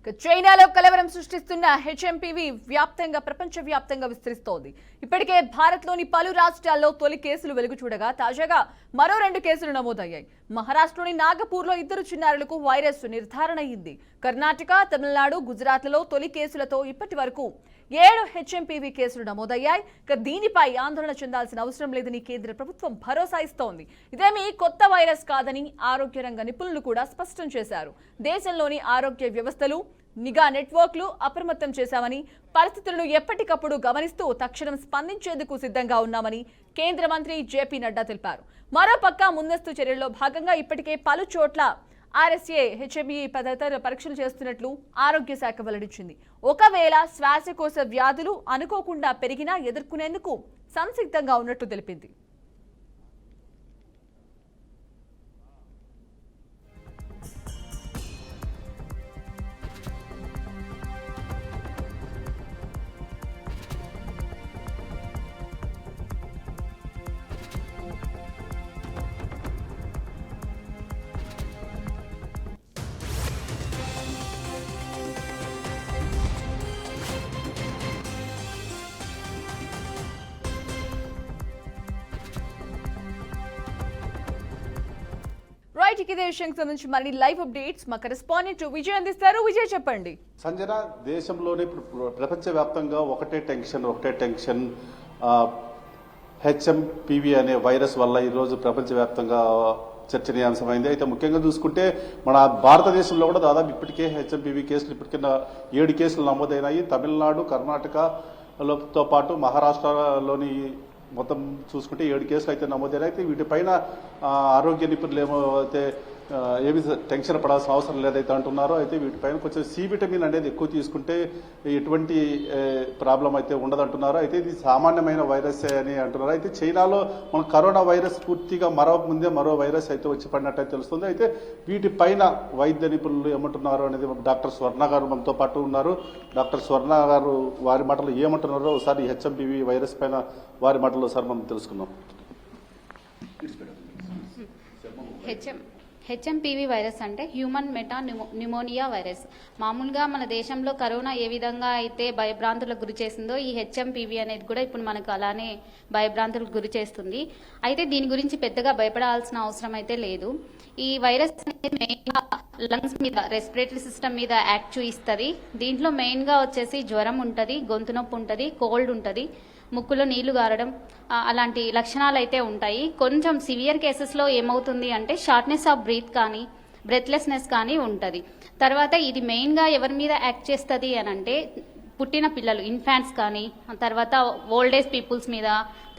చైనాలో కలవరం సృష్టిస్తున్న హెచ్ఎంపీవీ ప్రపంచవ్యాప్తంగా విస్తరిస్తోంది. ఇప్పటికే భారత్లోని పలు రాష్ట్రాల్లో తొలి కేసులు వెలుగు చూడగా తాజాగా మరో 2 కేసులు నమోదయ్యాయి. మహారాష్ట్రలోని నాగపూర్లో 2 చిన్నారులకు వైరస్ నిర్ధారణ అయింది. కర్ణాటక, తమిళనాడు, గుజరాత్లలో తొలి కేసులతో ఇప్పటి వరకు 7 హెచ్ఎంపీవీ కేసులు నమోదయ్యాయి. దీనిపై ఆందోళన చెందాల్సిన అవసరం లేదని కేంద్ర ప్రభుత్వం భరోసా ఇస్తోంది. ఇదేమీ కొత్త వైరస్ కాదని ఆరోగ్య రంగ నిపుణులు కూడా స్పష్టం చేశారు. దేశంలోని ఆరోగ్య వ్యవస్థలు, నిఘా నెట్వర్క్లు అప్రమత్తం చేశామని, పరిస్థితులను ఎప్పటికప్పుడు గమనిస్తూ తక్షణం స్పందించేందుకు సిద్ధంగా ఉన్నామని కేంద్ర మంత్రి జేపీ నడ్డా తెలిపారు. మరోపక్క ముందస్తు చర్యల్లో భాగంగా ఇప్పటికే పలు చోట్ల ఆర్ఎస్ఏ హెచ్ఎంఈ తదితర పరీక్షలు చేస్తున్నట్లు ఆరోగ్య శాఖ వెల్లడించింది. ఒకవేళ శ్వాసకోశ వ్యాధులు అనుకోకుండా పెరిగినా ఎదుర్కొనేందుకు సంసిద్ధంగా ఉన్నట్టు తెలిపింది. ఇదే విషయానికి సంబంధించి మరి లైవ్ అప్డేట్స్ మా కరెస్పాండెంట్ విజయ్ అందిస్తారు. విజయ్, చెప్పండి. సంజన, దేశంలోనే ఇప్పుడు ప్రపంచవ్యాప్తంగా ఒకటే టెన్షన్ హెచ్ఎంపీవీ అనే వైరస్ వల్ల ఈరోజు ప్రపంచవ్యాప్తంగా చర్చనీయాంశమైంది. అయితే ముఖ్యంగా చూసుకుంటే మన భారతదేశంలో కూడా దాదాపు ఇప్పటికే హెచ్ఎంపీవీ కేసులు ఇప్పటికే 7 కేసులు నమోదైనాయి. తమిళనాడు, కర్ణాటకతో పాటు మహారాష్ట్రలోని మొత్తం చూసుకుంటే 7 కేసులు అయితే నమోదైనాయి. అయితే వీటిపైన ఆరోగ్య నిపుణులు అయితే ఏమి టెన్షన్ పడాల్సిన అవసరం లేదైతే అంటున్నారో. అయితే వీటిపైన కొంచెం సి విటమిన్ అనేది ఎక్కువ తీసుకుంటే ఎటువంటి ప్రాబ్లం అయితే ఉండదంటున్నారు. అయితే ఇది సామాన్యమైన వైరస్ అని అంటున్నారు. అయితే చైనాలో మన కరోనా వైరస్ పూర్తిగా మరో వైరస్ అయితే వచ్చి పడినట్టు తెలుస్తుంది. అయితే వీటిపైన వైద్య నిపుణులు ఏమంటున్నారు అనేది డాక్టర్ స్వర్ణ గారు మనతో పాటు ఉన్నారు. డాక్టర్ స్వర్ణ గారు వారి మాటలు ఏమంటున్నారో ఒకసారి హెచ్ఎంపీవీ వైరస్ పైన వారి మాటలు ఒకసారి మనం తెలుసుకుందాం. హెచ్ఎంపీవీ వైరస్ అంటే హ్యూమన్ మెటా న్యూమోనియా వైరస్. మామూలుగా మన దేశంలో కరోనా ఏ విధంగా అయితే భయభ్రాంతులకు గురి చేసిందో ఈ హెచ్ఎంపీవీ అనేది కూడా ఇప్పుడు మనకు అలానే భయభ్రాంతులకు గురి చేస్తుంది. అయితే దీని గురించి పెద్దగా భయపడాల్సిన అవసరం అయితే లేదు. ఈ వైరస్ అనేది మెయిన్గా లంగ్స్ మీద, రెస్పిరేటరీ సిస్టమ్ మీద యాక్ట్ చూయిస్తుంది. దీంట్లో మెయిన్గా వచ్చేసి జ్వరం ఉంటుంది, గొంతు నొప్పి ఉంటుంది, కోల్డ్ ఉంటుంది, ముక్కులో నీళ్లు గారడం, అలాంటి లక్షణాలు అయితే ఉంటాయి. కొంచెం సివియర్ కేసెస్లో ఏమవుతుంది అంటే షార్ట్నెస్ ఆఫ్ బ్రీత్ కానీ, బ్రెత్లెస్నెస్ కానీ ఉంటుంది. తర్వాత ఇది మెయిన్గా ఎవరి మీద యాక్ట్ చేస్తుంది అని అంటే పుట్టిన పిల్లలు, ఇన్ఫాంట్స్ కానీ, తర్వాత ఓల్డ్ ఏజ్ పీపుల్స్ మీద,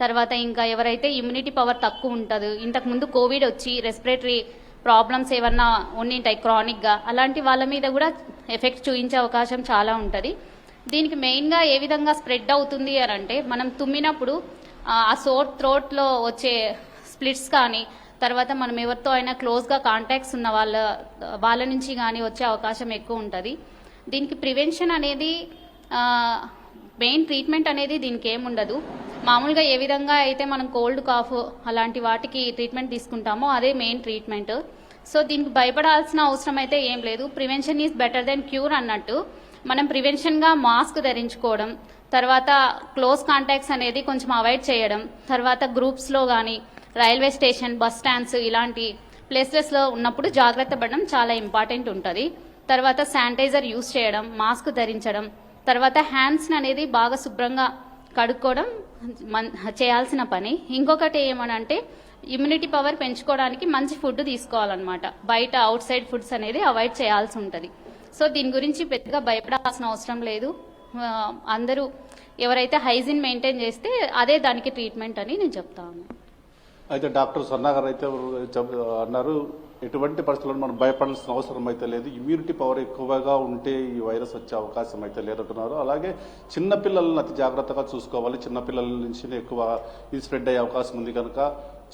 తర్వాత ఇంకా ఎవరైతే ఇమ్యూనిటీ పవర్ తక్కువ ఉంటుందో, ఇంతకుముందు కోవిడ్ వచ్చి రెస్పిరేటరీ ప్రాబ్లమ్స్ ఏమన్నా ఉండింటాయి క్రానిక్గా, అలాంటి వాళ్ళ మీద కూడా ఎఫెక్ట్ చూపించే అవకాశం చాలా ఉంటుంది. దీనికి మెయిన్గా ఏ విధంగా స్ప్రెడ్ అవుతుంది అని అంటే మనం తుమ్మినప్పుడు ఆ సోర్ థ్రోట్లో వచ్చే స్ప్లిట్స్ కానీ, తర్వాత మనం ఎవరితో అయినా క్లోజ్గా కాంటాక్ట్స్ ఉన్న వాళ్ళ నుంచి కానీ వచ్చే అవకాశం ఎక్కువ ఉంటుంది. దీనికి ప్రివెన్షన్ అనేది, మెయిన్ ట్రీట్మెంట్ అనేది దీనికి ఏముండదు. మామూలుగా ఏ విధంగా అయితే మనం కోల్డ్, కాఫ్ అలాంటి వాటికి ట్రీట్మెంట్ తీసుకుంటామో అదే మెయిన్ ట్రీట్మెంట్. సో దీనికి భయపడాల్సిన అవసరం అయితే ఏం లేదు. Prevention is better than cure అన్నట్టు మనం ప్రివెన్షన్గా మాస్క్ ధరించుకోవడం, తర్వాత క్లోజ్ కాంటాక్ట్స్ అనేది కొంచెం అవాయిడ్ చేయడం, తర్వాత గ్రూప్స్లో కానీ, రైల్వే స్టేషన్, బస్ స్టాండ్స్ ఇలాంటి ప్లేసెస్లో ఉన్నప్పుడు జాగ్రత్త పడడం చాలా ఇంపార్టెంట్ ఉంటుంది. తర్వాత శానిటైజర్ యూస్ చేయడం, మాస్క్ ధరించడం, తర్వాత హ్యాండ్స్ అనేది బాగా శుభ్రంగా కడుక్కోవడం చేయాల్సిన పని. ఇంకొకటి ఏమనంటే ఇమ్యూనిటీ పవర్ పెంచుకోవడానికి మంచి ఫుడ్ తీసుకోవాలన్నమాట. బయట అవుట్ సైడ్ ఫుడ్స్ అనేది అవాయిడ్ చేయాల్సి ఉంటుంది. సో దీని గురించి పెద్దగా భయపడాల్సిన అవసరం లేదు. అందరూ ఎవరైతే హైజీన్ మెయింటైన్ చేస్తే అదే దానికి ట్రీట్మెంట్ అని నేను చెప్తాను. అయితే డాక్టర్ స్వర్ణ గారు అయితే అన్నారు, ఎటువంటి పరిస్థితుల్లో మనం భయపడాల్సిన అవసరం అయితే లేదు. ఇమ్యూనిటీ పవర్ ఎక్కువగా ఉంటే ఈ వైరస్ వచ్చే అవకాశం అయితే లేదంటున్నారు. అలాగే చిన్నపిల్లలను అతి జాగ్రత్తగా చూసుకోవాలి. చిన్నపిల్లల నుంచి ఎక్కువ ఇది స్ప్రెడ్ అయ్యే అవకాశం ఉంది కనుక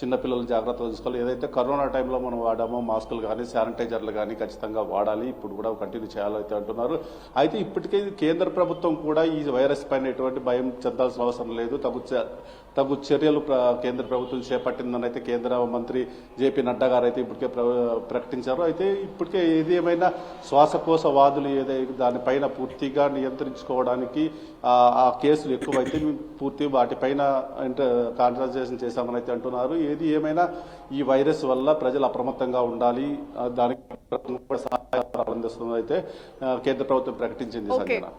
చిన్నపిల్లలు జాగ్రత్తలు తీసుకోవాలి. ఏదైతే కరోనా టైంలో మనం వాడామో మాస్కులు కానీ శానిటైజర్లు కానీ ఖచ్చితంగా వాడాలి, ఇప్పుడు కూడా కంటిన్యూ చేయాలైతే అంటున్నారు. అయితే ఇప్పటికే కేంద్ర ప్రభుత్వం కూడా ఈ వైరస్ పైన ఎటువంటి భయం చెందాల్సిన అవసరం లేదు, తగు చర్యలు కేంద్ర ప్రభుత్వం చేపట్టిందని అయితే కేంద్ర మంత్రి జేపీ నడ్డా గారు అయితే ఇప్పటికే ప్రకటించారు. అయితే ఇప్పటికే ఏది ఏమైనా శ్వాసకోశ వాదులు ఏదైతే దానిపైన పూర్తిగా నియంత్రించుకోవడానికి ఆ కేసులు ఎక్కువైతే పూర్తి వాటిపైన కాన్సన్ట్రేషన్ చేశామని అయితే అంటున్నారు. ఏది ఏమైనా ఈ వైరస్ వల్ల ప్రజలు అప్రమత్తంగా ఉండాలి, దానికి సహాయం అందిస్తుంది అయితే కేంద్ర ప్రభుత్వం ప్రకటించింది. ఓకే. సంజన.